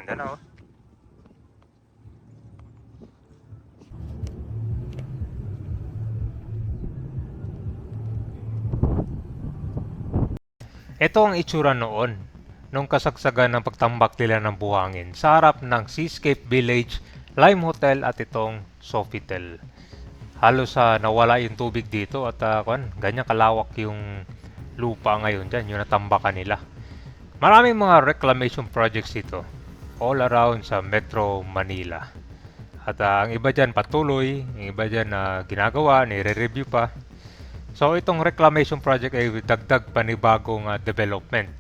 Ganda na oh. Ito ang itsura noon, nung kasagsagan ng pagtambak nila ng buhangin sa harap ng Seascape Village, Lime Hotel at itong Sofitel. Halos nawala yung tubig dito at ganyan kalawak yung lupa ngayon dyan, yung natambakan nila. Maraming mga reclamation projects dito, all around sa Metro Manila. At ang iba dyan patuloy, ang iba dyan ginagawa, nire-review pa. So itong reclamation project ay dagdag panibagong development.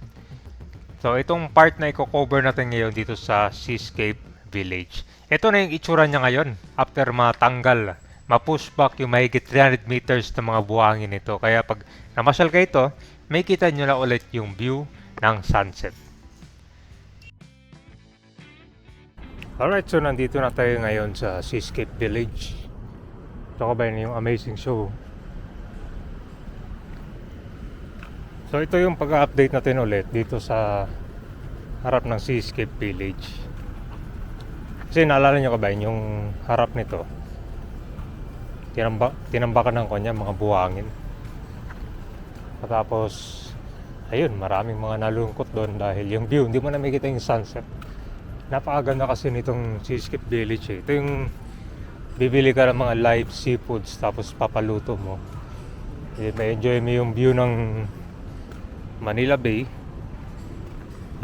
So itong part na i-cover natin ngayon dito sa Seascape Village. Ito na yung itsura niya ngayon after matanggal, ma-pushback yung mahigit 300 meters na mga buhangin nito. Kaya pag namasyal kayo ito, may kita nyo na ulit yung view ng sunset. Alright, so nandito na tayo ngayon sa Seascape Village. Ito ba yun yung amazing show? So ito yung pag-update natin ulit dito sa harap ng Seascape Village. Kasi naalala nyo ka ba yung harap nito? Tinambakan ng kanya mga buhangin. At tapos ayun, maraming mga nalungkot doon dahil yung view, hindi mo na makikita yung sunset. Napakaganda kasi nitong Seascape Village eh. Ito yung bibili ka ng mga live seafoods tapos papaluto mo. May enjoy mo yung view ng Manila Bay.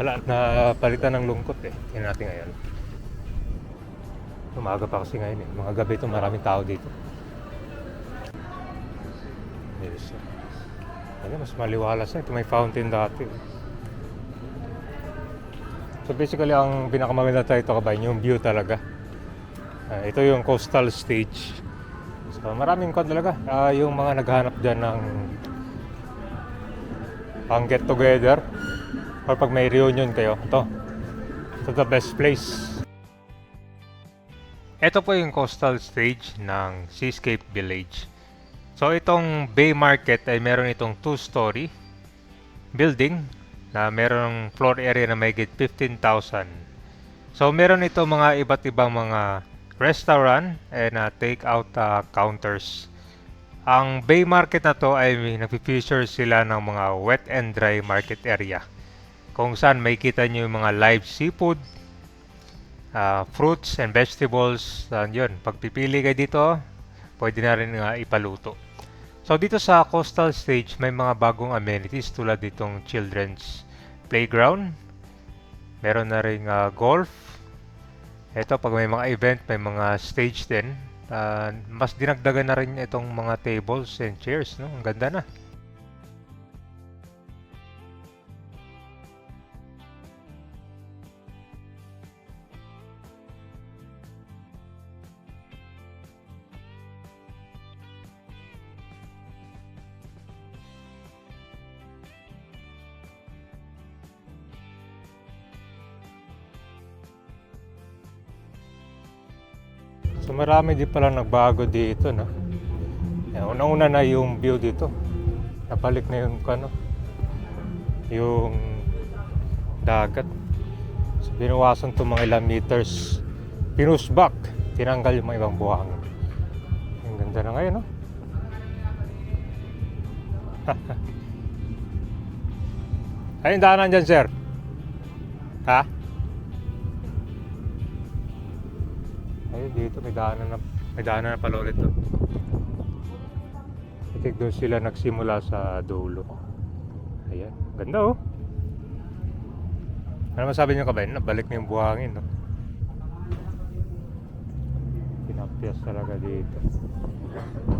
Wala na palitan ng lungkot eh. Tingnan natin ngayon. Umaga pa kasi ngayon eh. Mga gabi ito maraming tao dito. Yes. Ayun, mas maliwalas na. Ito may fountain dati. So basically ang pinakamaganda dito kabayan yung view talaga. Ito yung coastal stage. So maraming talaga. Yung mga naghahanap dyan ng pang get together or pag may reunion kayo, ito the best place. Ito po yung coastal stage ng Seascape Village. So itong Bay Market ay meron itong 2-story building na meron floor area na mahigit 15,000. So meron ito mga iba't ibang mga restaurant and take out counters. Ang Bay Market na to ay nag-feature sila ng mga wet and dry market area kung saan may kita nyo yung mga live seafood, fruits and vegetables. Yun, pagpipili kayo dito, pwede na rin ipaluto. So dito sa coastal stage may mga bagong amenities tulad ditong children's playground. Meron na rin golf. Ito pag may mga event, may mga stage din. Mas dinagdagan na rin itong mga tables and chairs, no? Ang ganda na. So marami din pala nagbago dito, no? Una-una na yung view dito. Napalik na yung yung dagat. So binawasan to mga ilang meters. Pinushback. Tinanggal yung mga ibang buhangin. Ang ganda na ngayon, no? Ayun, daanan dyan, sir. Ha? Ayun, dito may daanan na pala ulit to. I think doon sila nagsimula sa dulo. Ayan, ganda oh. Ano masabi nyo kabayan? Nabalik na yung buhangin, no? Pinapiyas talaga dito.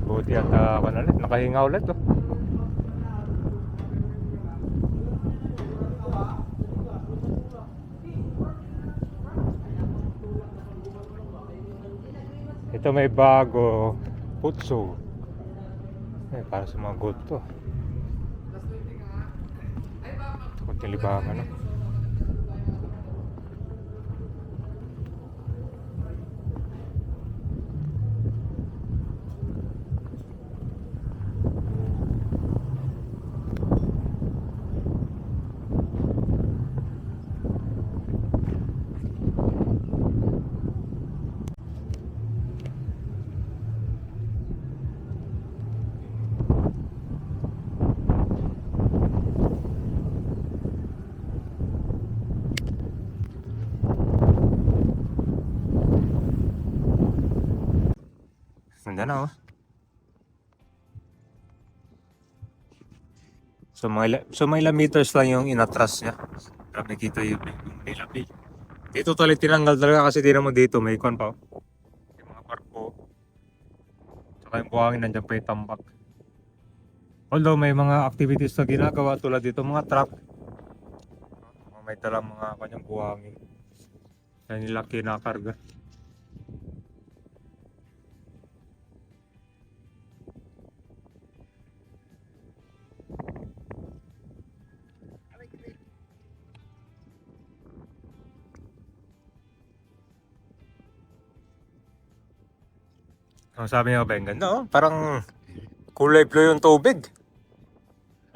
Buti at nakahinga ulit, oh. Ito may bago putso. Para sa mga goat to. Kunting libangan, no? Ganda na oh. So may ilang meters lang yung inatras niya. Para nakita yung nilabi. Dito tali tinanggal talaga kasi di naman dito may kon pa. Yung mga barko. Saka yung buhangin nandiyan pa yung tambak. Although may mga activities na ginagawa tulad dito mga truck. May dalang mga kanyang buhangin. Yan nila kinakarga. Ang sabi niya ba yung ganda oh? Parang kulay blue yung tubig.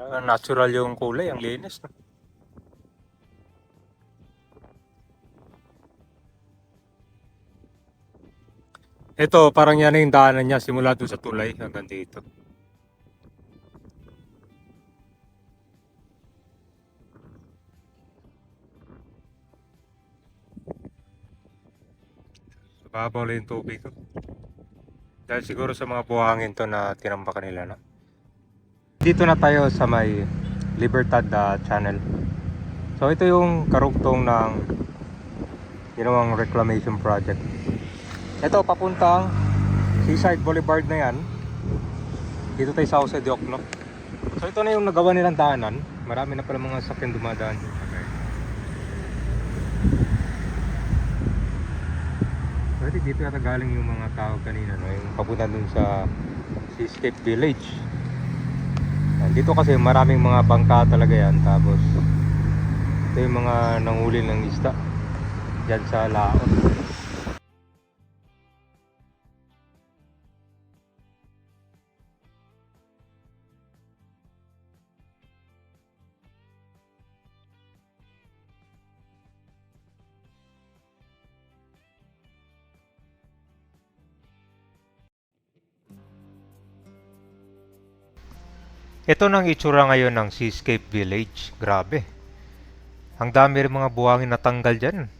Natural yung kulay, ang linis. No? Ito, parang yan na yung daanan niya simula doon sa tulay hanggang dito. Babaw lang yung tubig. Oh. Dahil siguro sa mga buhangin to na tinambakan nila. No? Dito na tayo sa may Libertad Channel. So ito yung karugtong ng ginawang reclamation project. Ito papuntang Seaside Boulevard na yan. Dito tayo sa Jose de Ocno. So ito na yung nagawa nilang daanan. Marami na pala mga sakyan dumadaan. Pwede dito yata galing yung mga tao kanina, no? Yung papunta dun sa Seascape Village. Dito kasi maraming mga bangka talaga yan. Tapos ito yung mga nanghuli ng isda dyan sa Laon. Ito nang itsura ngayon ng Seascape Village. Grabe. Ang dami rin mga buhangin natanggal dyan.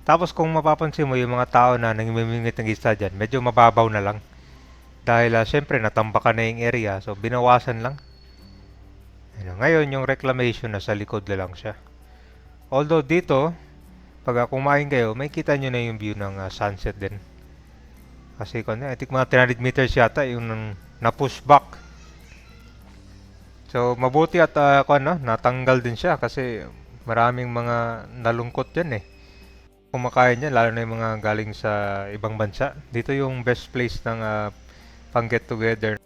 Tapos kung mapapansin mo yung mga tao na nangimimingit ng isda dyan, medyo mababaw na lang. Dahil syempre natambakan na yung area, so binawasan lang. Ngayon yung reclamation nasa likod na lang siya. Although dito, pag kumain kayo, may kita nyo na yung view ng sunset din. Kasi I think mga 300 meters yata yung na-push back. So mabuti at natanggal din siya kasi maraming mga nalungkot yan eh. Kumakain yan, lalo na yung mga galing sa ibang bansa. Dito yung best place ng pang get together.